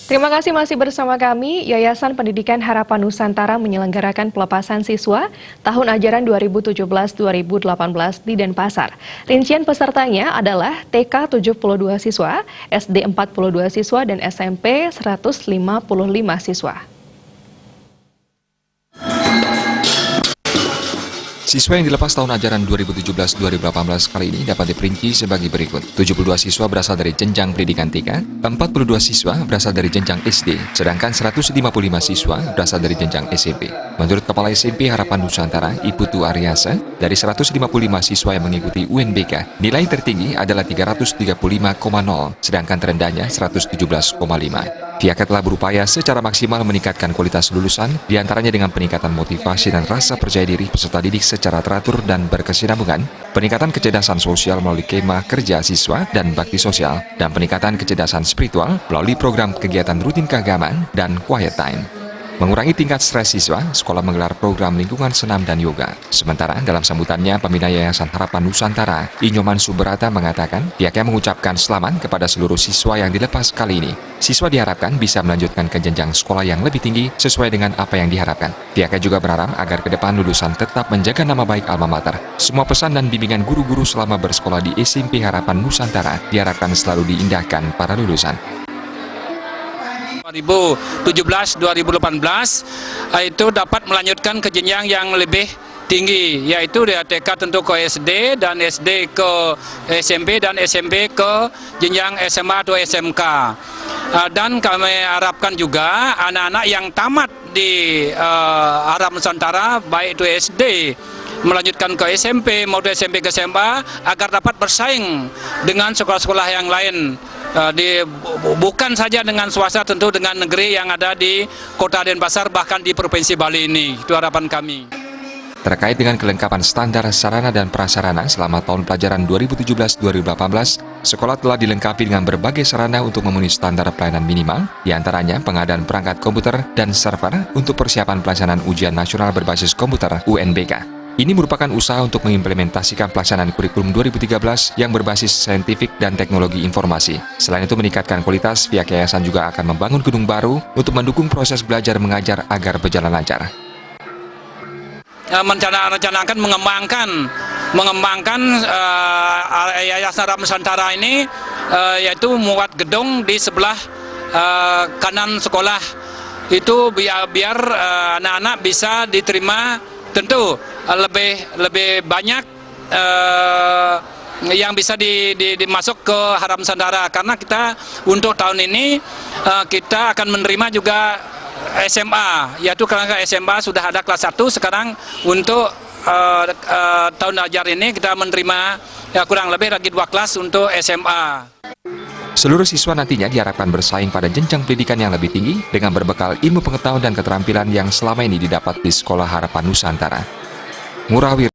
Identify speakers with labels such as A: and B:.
A: Terima kasih masih bersama kami. Yayasan Pendidikan Harapan Nusantara menyelenggarakan pelepasan siswa tahun ajaran 2017-2018 di Denpasar. Rincian pesertanya adalah TK 72 siswa, SD 42 siswa, dan SMP 155 siswa.
B: Siswa yang dilepas tahun ajaran 2017-2018 kali ini dapat diperinci sebagai berikut. 72 siswa berasal dari jenjang pendidikan TK, 42 siswa berasal dari jenjang SD, sedangkan 155 siswa berasal dari jenjang SMP. Menurut Kepala SMP Harapan Nusantara, Iputu Aryasa, dari 155 siswa yang mengikuti UNBK, nilai tertinggi adalah 335,0, sedangkan terendahnya 117,5. Pihaknya telah berupaya secara maksimal meningkatkan kualitas lulusan, diantaranya dengan peningkatan motivasi dan rasa percaya diri peserta didik secara teratur dan berkesinambungan, peningkatan kecerdasan sosial melalui kemah kerja siswa dan bakti sosial, dan peningkatan kecerdasan spiritual melalui program kegiatan rutin keagamaan dan quiet time. Mengurangi tingkat stres siswa, sekolah menggelar program lingkungan senam dan yoga. Sementara dalam sambutannya, Pembina Yayasan Harapan Nusantara, Inyoman Subrata mengatakan, pihaknya mengucapkan selamat kepada seluruh siswa yang dilepas kali ini. Siswa diharapkan bisa melanjutkan ke jenjang sekolah yang lebih tinggi sesuai dengan apa yang diharapkan. Pihaknya juga berharap agar ke depan lulusan tetap menjaga nama baik alma mater. Semua pesan dan bimbingan guru-guru selama bersekolah di SMP Harapan Nusantara diharapkan selalu diindahkan para lulusan.
C: 2017-2018 itu dapat melanjutkan ke jenjang yang lebih tinggi, yaitu dari TK tentu ke SD, dan SD ke SMP, dan SMP ke jenjang SMA atau SMK. Dan kami harapkan juga anak-anak yang tamat di Harapan Nusantara, baik itu SD melanjutkan ke SMP maupun SMP ke SMA, agar dapat bersaing dengan sekolah-sekolah yang lain. Bukan saja dengan swasta, tentu dengan negeri yang ada di Kota Denpasar, bahkan di Provinsi Bali ini. Itu harapan kami.
B: Terkait dengan kelengkapan standar sarana dan prasarana selama tahun pelajaran 2017-2018, sekolah telah dilengkapi dengan berbagai sarana untuk memenuhi standar pelayanan minimal, diantaranya pengadaan perangkat komputer dan server untuk persiapan pelaksanaan ujian nasional berbasis komputer UNBK. Ini merupakan usaha untuk mengimplementasikan pelaksanaan kurikulum 2013 yang berbasis saintifik dan teknologi informasi. Selain itu, meningkatkan kualitas, pihak yayasan juga akan membangun gedung baru untuk mendukung proses belajar mengajar agar berjalan lancar.
C: Merencanakan mengembangkan Yayasan Harapan Nusantara ini, yaitu membuat gedung di sebelah kanan sekolah. Itu biar anak-anak bisa diterima, tentu lebih banyak yang bisa dimasuk ke Harapan Nusantara, karena kita untuk tahun ini kita akan menerima juga SMA, yaitu karena SMA sudah ada kelas 1, sekarang untuk tahun ajar ini kita menerima kurang lebih lagi 2 kelas untuk SMA.
B: Seluruh siswa nantinya diharapkan bersaing pada jenjang pendidikan yang lebih tinggi dengan berbekal ilmu pengetahuan dan keterampilan yang selama ini didapat di Sekolah Harapan Nusantara. Murawir